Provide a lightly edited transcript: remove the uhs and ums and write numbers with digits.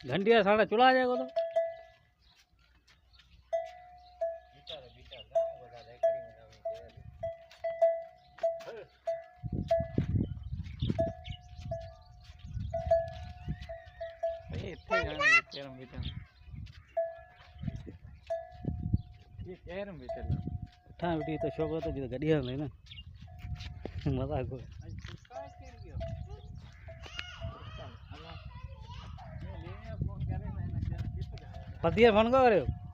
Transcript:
घंटिया साढ़ा चुला जाएगा तो तो शौक तो गड्डिया नहीं ना मजाक पतिया फोन कर रहे हो।